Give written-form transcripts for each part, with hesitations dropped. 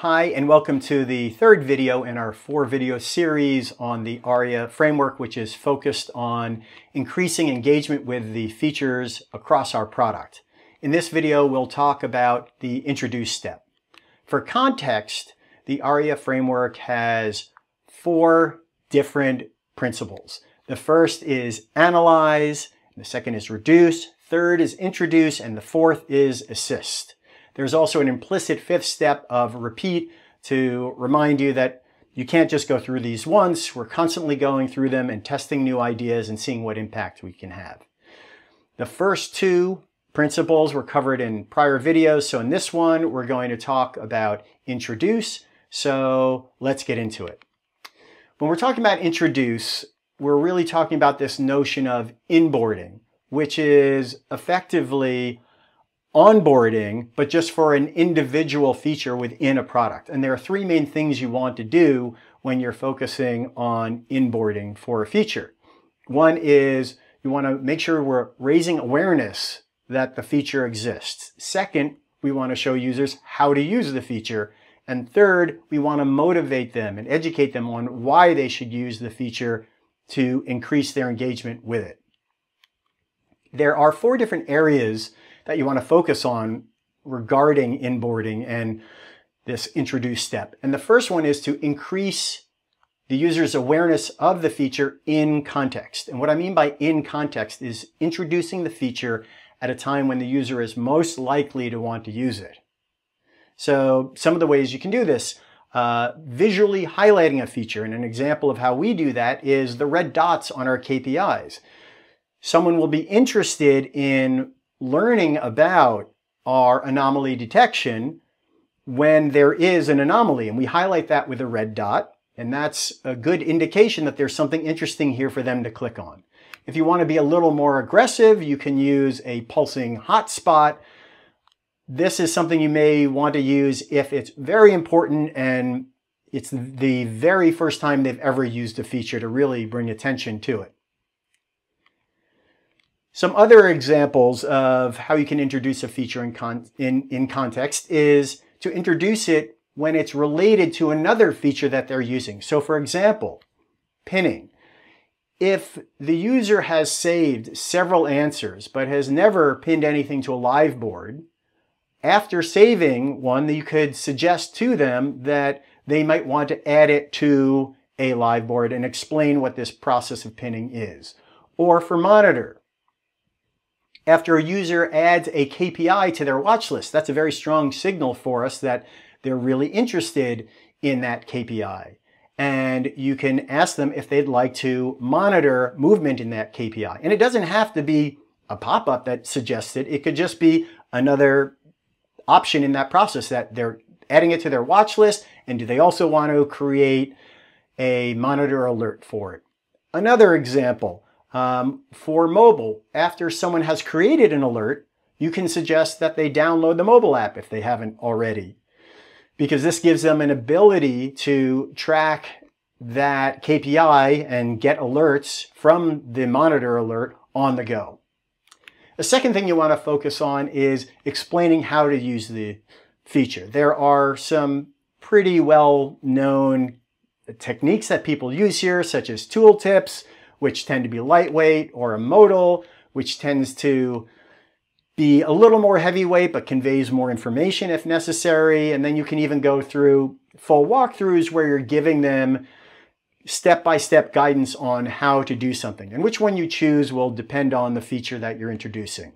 Hi, and welcome to the third video in our 4-video series on the ARIA Framework, which is focused on increasing engagement with the features across our product. In this video, we'll talk about the introduce step. For context, the ARIA Framework has 4 different principles. The first is analyze, the second is reduce, third is introduce, and the fourth is assist. There's also an implicit 5th step of repeat to remind you that you can't just go through these once. We're constantly going through them and testing new ideas and seeing what impact we can have. The first 2 principles were covered in prior videos. So in this one, we're going to talk about introduce. So let's get into it. When we're talking about introduce, we're really talking about this notion of inboarding, which is effectively onboarding, but just for an individual feature within a product. And there are 3 main things you want to do when you're focusing on inboarding for a feature. One is you want to make sure we're raising awareness that the feature exists. Second, we want to show users how to use the feature. And third, we want to motivate them and educate them on why they should use the feature to increase their engagement with it. There are 4 different areas that you want to focus on regarding inboarding and this introduce step. And the first one is to increase the user's awareness of the feature in context. And what I mean by in context is introducing the feature at a time when the user is most likely to want to use it. So some of the ways you can do this, visually highlighting a feature. And an example of how we do that is the red dots on our KPIs. Someone will be interested in learning about our anomaly detection when there is an anomaly, and we highlight that with a red dot, and that's a good indication that there's something interesting here for them to click on. If you want to be a little more aggressive, you can use a pulsing hotspot. This is something you may want to use if it's very important and it's the very first time they've ever used a feature to really bring attention to it. Some other examples of how you can introduce a feature in context is to introduce it when it's related to another feature that they're using. So for example, pinning. If the user has saved several answers but has never pinned anything to a live board, after saving one, you could suggest to them that they might want to add it to a live board and explain what this process of pinning is. Or for monitor. After a user adds a KPI to their watch list, that's a very strong signal for us that they're really interested in that KPI. And you can ask them if they'd like to monitor movement in that KPI. And it doesn't have to be a pop-up that suggests it. It could just be another option in that process that they're adding it to their watch list. And do they also want to create a monitor alert for it? Another example. For mobile, after someone has created an alert, you can suggest that they download the mobile app if they haven't already, because this gives them an ability to track that KPI and get alerts from the monitor alert on the go. The second thing you want to focus on is explaining how to use the feature. There are some pretty well-known techniques that people use here, such as tooltips, which tend to be lightweight, or a modal, which tends to be a little more heavyweight but conveys more information if necessary. And then you can even go through full walkthroughs where you're giving them step-by-step guidance on how to do something. And which one you choose will depend on the feature that you're introducing.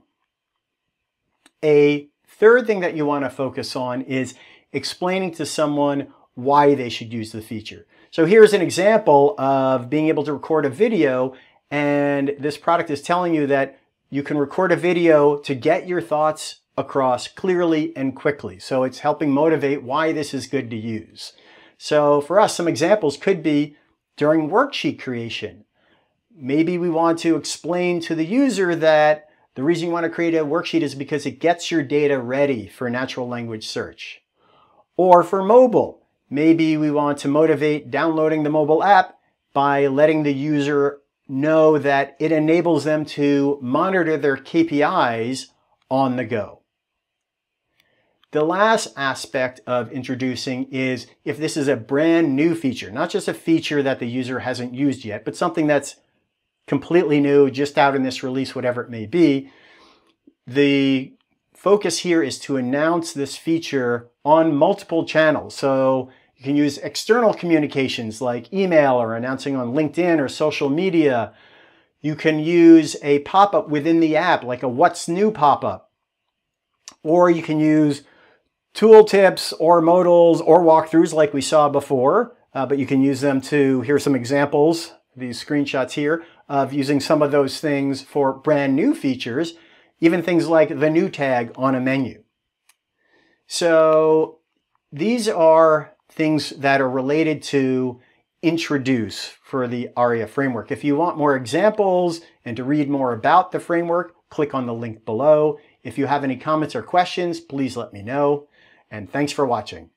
A third thing that you want to focus on is explaining to someone why they should use the feature. So here's an example of being able to record a video, and this product is telling you that you can record a video to get your thoughts across clearly and quickly. So it's helping motivate why this is good to use. So for us, some examples could be during worksheet creation. Maybe we want to explain to the user that the reason you want to create a worksheet is because it gets your data ready for natural language search. Or for mobile, maybe we want to motivate downloading the mobile app by letting the user know that it enables them to monitor their KPIs on the go. The last aspect of introducing is if this is a brand new feature, not just a feature that the user hasn't used yet, but something that's completely new, just out in this release, whatever it may be. The focus here is to announce this feature on multiple channels. So you can use external communications like email or announcing on LinkedIn or social media. You can use a pop-up within the app, like a What's New pop-up. Or you can use tooltips or modals or walkthroughs like we saw before, but you can use them to, here's some examples, these screenshots here, of using some of those things for brand new features, even things like the new tag on a menu. So these are things that are related to introduce for the ARIA framework. If you want more examples and to read more about the framework, click on the link below. If you have any comments or questions, please let me know. And thanks for watching.